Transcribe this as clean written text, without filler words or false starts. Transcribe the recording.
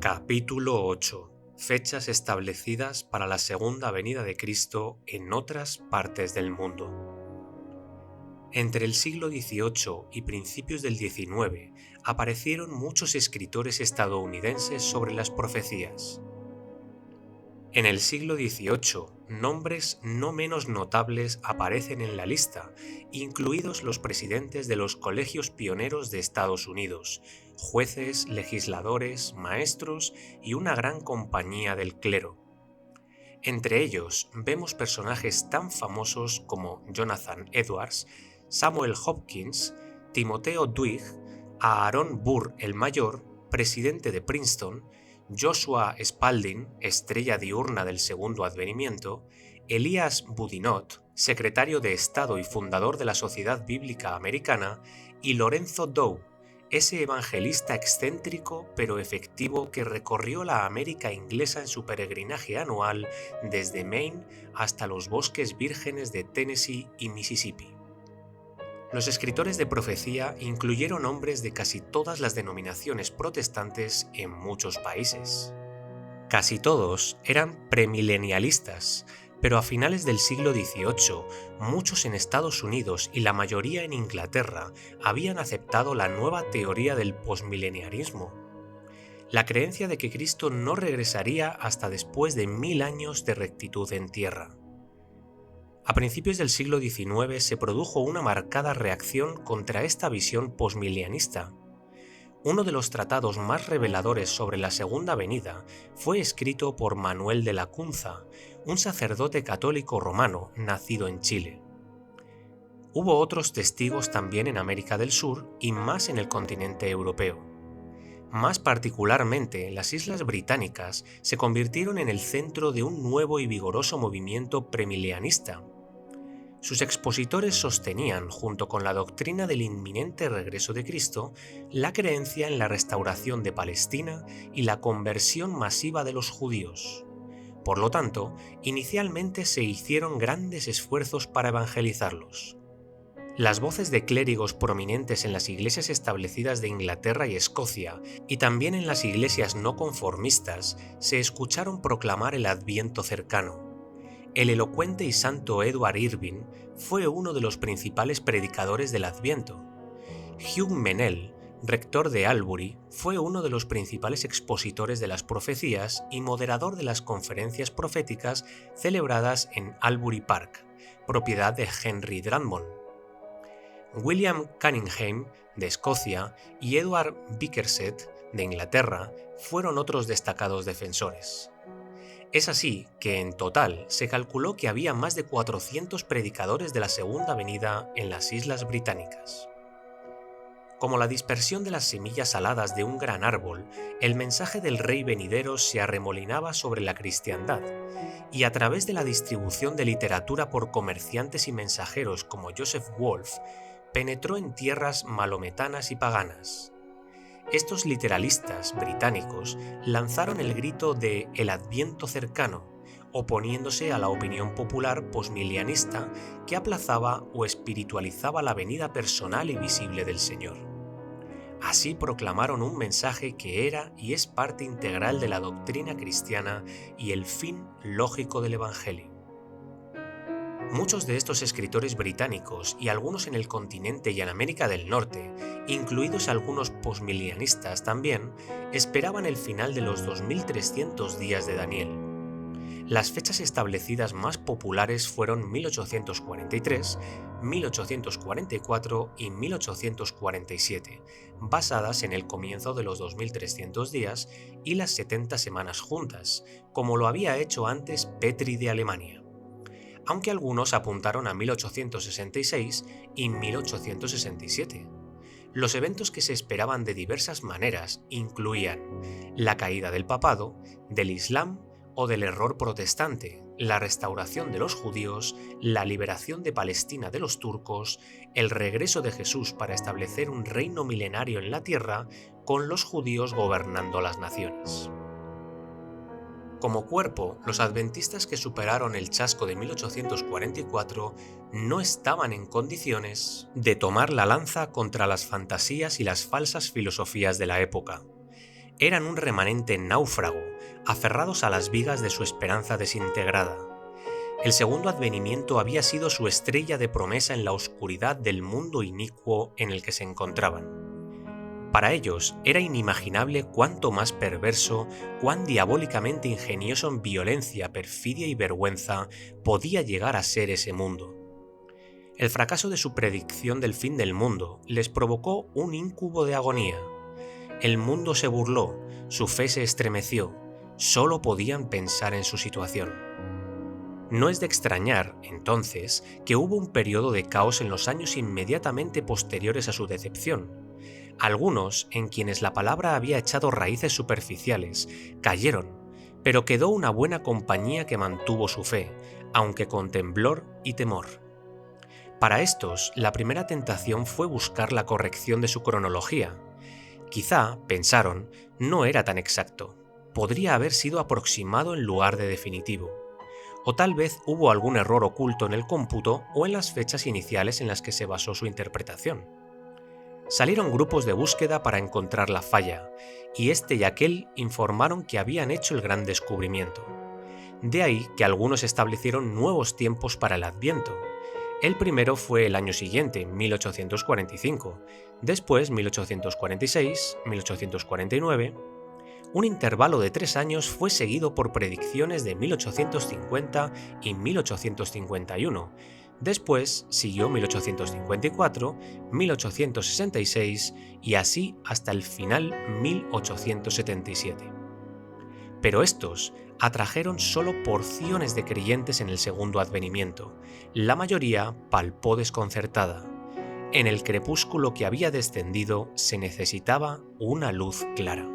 Capítulo 8. Fechas establecidas para la segunda venida de Cristo en otras partes del mundo. Entre el siglo XVIII y principios del XIX aparecieron muchos escritores estadounidenses sobre las profecías. En el siglo XVIII, nombres no menos notables aparecen en la lista, incluidos los presidentes de los colegios pioneros de Estados Unidos, jueces, legisladores, maestros y una gran compañía del clero. Entre ellos vemos personajes tan famosos como Jonathan Edwards, Samuel Hopkins, Timoteo Dwight, Aaron Burr el Mayor, presidente de Princeton, Joshua Spalding, estrella diurna del Segundo Advenimiento, Elias Boudinot, secretario de Estado y fundador de la Sociedad Bíblica Americana, y Lorenzo Dow, ese evangelista excéntrico pero efectivo que recorrió la América inglesa en su peregrinaje anual desde Maine hasta los bosques vírgenes de Tennessee y Mississippi. Los escritores de profecía incluyeron hombres de casi todas las denominaciones protestantes en muchos países. Casi todos eran premilenialistas, pero a finales del siglo XVIII, muchos en Estados Unidos y la mayoría en Inglaterra habían aceptado la nueva teoría del posmileniarismo, la creencia de que Cristo no regresaría hasta después de 1000 años de rectitud en tierra. A principios del siglo XIX se produjo una marcada reacción contra esta visión posmilenialista. Uno de los tratados más reveladores sobre la Segunda Venida fue escrito por Manuel de Lacunza, un sacerdote católico romano nacido en Chile. Hubo otros testigos también en América del Sur y más en el continente europeo. Más particularmente, las Islas Británicas se convirtieron en el centro de un nuevo y vigoroso movimiento premilenialista. Sus expositores sostenían, junto con la doctrina del inminente regreso de Cristo, la creencia en la restauración de Palestina y la conversión masiva de los judíos. Por lo tanto, inicialmente se hicieron grandes esfuerzos para evangelizarlos. Las voces de clérigos prominentes en las iglesias establecidas de Inglaterra y Escocia, y también en las iglesias no conformistas, se escucharon proclamar el Adviento cercano. El elocuente y santo Edward Irving fue uno de los principales predicadores del Adviento. Hugh Mennell, rector de Albury, fue uno de los principales expositores de las profecías y moderador de las conferencias proféticas celebradas en Albury Park, propiedad de Henry Drummond. William Cunningham, de Escocia, y Edward Bickersteth, de Inglaterra, fueron otros destacados defensores. Es así que en total se calculó que había más de 400 predicadores de la Segunda Venida en las Islas Británicas. Como la dispersión de las semillas aladas de un gran árbol, el mensaje del Rey venidero se arremolinaba sobre la cristiandad, y a través de la distribución de literatura por comerciantes y mensajeros como Joseph Wolfe, penetró en tierras malometanas y paganas. Estos literalistas británicos lanzaron el grito de "el Adviento cercano", oponiéndose a la opinión popular posmilenialista que aplazaba o espiritualizaba la venida personal y visible del Señor. Así proclamaron un mensaje que era y es parte integral de la doctrina cristiana y el fin lógico del Evangelio. Muchos de estos escritores británicos y algunos en el continente y en América del Norte, incluidos algunos posmilenialistas también, esperaban el final de los 2300 días de Daniel. Las fechas establecidas más populares fueron 1843, 1844 y 1847, basadas en el comienzo de los 2300 días y las 70 semanas juntas, como lo había hecho antes Petri de Alemania, aunque algunos apuntaron a 1866 y 1867. Los eventos que se esperaban de diversas maneras incluían la caída del papado, del Islam o del error protestante, la restauración de los judíos, la liberación de Palestina de los turcos, el regreso de Jesús para establecer un reino milenario en la tierra, con los judíos gobernando las naciones. Como cuerpo, los adventistas que superaron el chasco de 1844 no estaban en condiciones de tomar la lanza contra las fantasías y las falsas filosofías de la época. eran un remanente náufrago, aferrados a las vigas de su esperanza desintegrada. El segundo advenimiento había sido su estrella de promesa en la oscuridad del mundo inicuo en el que se encontraban. Para ellos era inimaginable cuánto más perverso, cuán diabólicamente ingenioso en violencia, perfidia y vergüenza podía llegar a ser ese mundo. El fracaso de su predicción del fin del mundo les provocó un íncubo de agonía. El mundo se burló, su fe se estremeció, solo podían pensar en su situación. No es de extrañar, entonces, que hubo un periodo de caos en los años inmediatamente posteriores a su decepción. Algunos, en quienes la palabra había echado raíces superficiales, cayeron, pero quedó una buena compañía que mantuvo su fe, aunque con temblor y temor. Para estos, la primera tentación fue buscar la corrección de su cronología. Quizá, pensaron, no era tan exacto, podría haber sido aproximado en lugar de definitivo. O tal vez hubo algún error oculto en el cómputo o en las fechas iniciales en las que se basó su interpretación. Salieron grupos de búsqueda para encontrar la falla, y este y aquel informaron que habían hecho el gran descubrimiento. De ahí que algunos establecieron nuevos tiempos para el Adviento. El primero fue el año siguiente, 1845, después 1846, 1849. Un intervalo de 3 años fue seguido por predicciones de 1850 y 1851. Después siguió 1854, 1866 y así hasta el final 1877. Pero estos atrajeron solo porciones de creyentes en el segundo advenimiento. La mayoría palpó desconcertada. En el crepúsculo que había descendido se necesitaba una luz clara.